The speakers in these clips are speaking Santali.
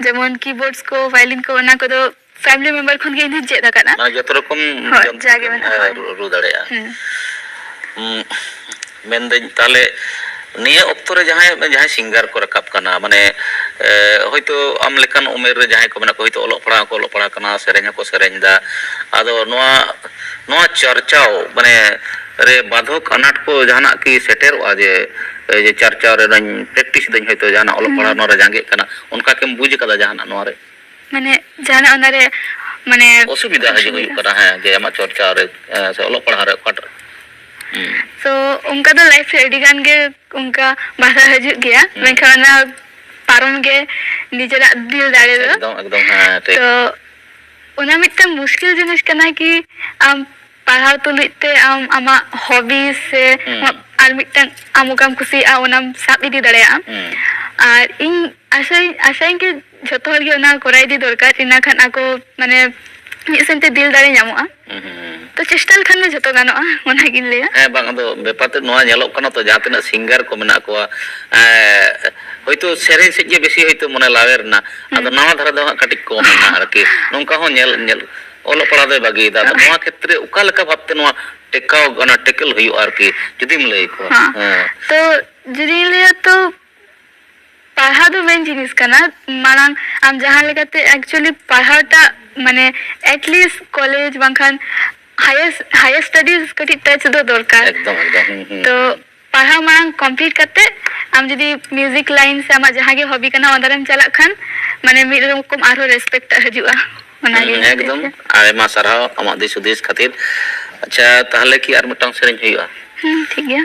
जेमन कीबोर्ड्स को वायलिन को ओना को दो फैमिली मेंबर खन के इन चेद आकाना माने जतो रकम जागे मेना रू दाड़ेया मेनदें ताले निया ऑक्टो रे जहां सिंगर को रकाब करना माने होयतो आम लेकान उमेर रे जहां को मेना को होयतो ओलो पड़ा करना सेरेंजा को सेरेंजा आदो नोआ चर्चाओ माने रे बाधक अनाट को जहाना की सेटेर जे चर्चा रे प्रैक्टिस दኝ होयतो जहाना ओलो पड़ा नो रे जांगे करना उनका केम बुझ कदा जहाना नो रे माने जहाना ओना रे माने असुविधा है जो करा है जे आमा चर्चा रे से ओलो पड़ा रे कट तो उनका तो लाइफ रे एडी गान के उनका बाधा हजू गया मेखाना पारम के निजरा दिल दाड़े दो एकदम हां ठीक तो उना मिटन मुश्किल जिनिस कना कि आम पढ़ाव तुलिते आम आमा हॉबी से आर मिटन आमुकाम खुशी आ ओनाम साब इदी दाड़ेया और इन आशा कि जतो हर के ओना कोराई दी दरकार इना खान आको माने मिसेंते दिल दाड़े ᱧᱟᱢᱚᱜᱼᱟ तो चेष्टा लखान में जतो गानोआ ओना गिन लेया है बांग दो बेपाते नोआ ñeloक कना तो जहां तिना सिंगर को मेना को होयतो सेरेन से जे बेसी होयतो मने लावेर ना आदो नवा धारा दो कटिक को मेना आरकी नोंका हो ñel ओलो पड़ा दे बागी दा नोआ क्षेत्र उका लका भाबते नोआ टेकाव गना टेकल हुई आरकी जुदीम लई को तो जुदी लेया तो पढ़ा दो मेन जिनिस कना मानांग आम जहां लेकाते एक्चुअली पढ़ाटा माने एटलीस्ट कॉलेज बांखान हायर स्टडीज कटी टच दो दरकार एकदम तो पढ़ा मांग कंप्लीट करते आम जदी म्यूजिक लाइन से आमा जहां के हॉबी कना ओदारम चला खान माने मिड रकम आरो रेस्पेक्ट हजुआ ओना गे एकदम आयमा साराव आमा दिस उद्देश खातिर अच्छा ताहले की आर मटांग सेरेन हुईआ ठीक गया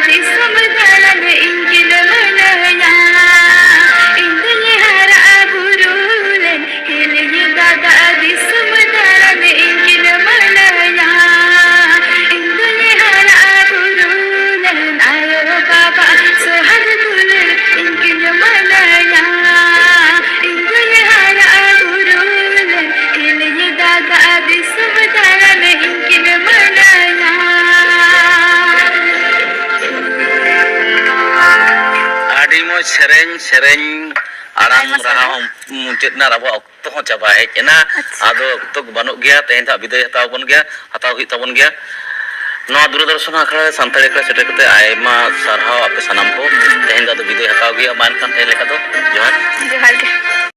दिसम दालन इंगिल मनया इंदले हरा बुरुलन हिलये दादा दिसम दालन इंगिल मनया इंदले हरा बुरुलन आयो बाबा सोहद बुलन इंगिल मनया इंदले हरा बुरुलन हिलये दादा दिसम दालन इंगिल मनया ᱟᱹᱰᱤ ᱢᱚᱡᱽ ᱥᱮᱨᱮᱧ ᱟᱲᱟᱝ ᱨᱟᱦᱟ ᱢᱩᱪᱟᱹᱫ ᱱᱟ ᱟᱵᱚ ᱚᱠᱛᱚ ᱦᱚᱸ ᱪᱟᱵᱟ ᱦᱮᱡ ᱮᱱᱟ ᱟᱫᱚ ᱚᱠᱛᱚ ᱵᱟᱹᱱᱩᱜ ᱜᱮᱭᱟ ᱛᱮᱦᱮᱧ ᱫᱚ ᱵᱤᱫᱟᱹᱭ ᱦᱟᱛᱟᱣ ᱦᱩᱭᱩᱜ ᱛᱟᱵᱚᱱ ᱜᱮᱭᱟ ᱱᱚᱣᱟ ᱫᱩᱨᱫᱚᱨᱥᱚᱱ ᱟᱠᱷᱲᱟ ᱥᱟᱱᱛᱟᱲᱤ ᱟᱠᱷᱲᱟ ᱥᱮᱴᱮᱨ ᱠᱟᱛᱮ ᱟᱭᱢᱟ ᱥᱟᱨᱦᱟᱣ ᱟᱯᱮ ᱥᱟᱱᱟᱢ ᱠᱚ ᱛᱮᱦᱮᱧ ᱫᱚ ᱵᱤᱫᱟᱹᱭ ᱦᱟᱛᱟᱣ ᱜᱮᱭᱟ ᱢᱟ ᱮᱱᱠᱷᱟᱱ ᱛᱮᱦᱮᱧ ᱞᱮᱠᱟ ᱫᱚ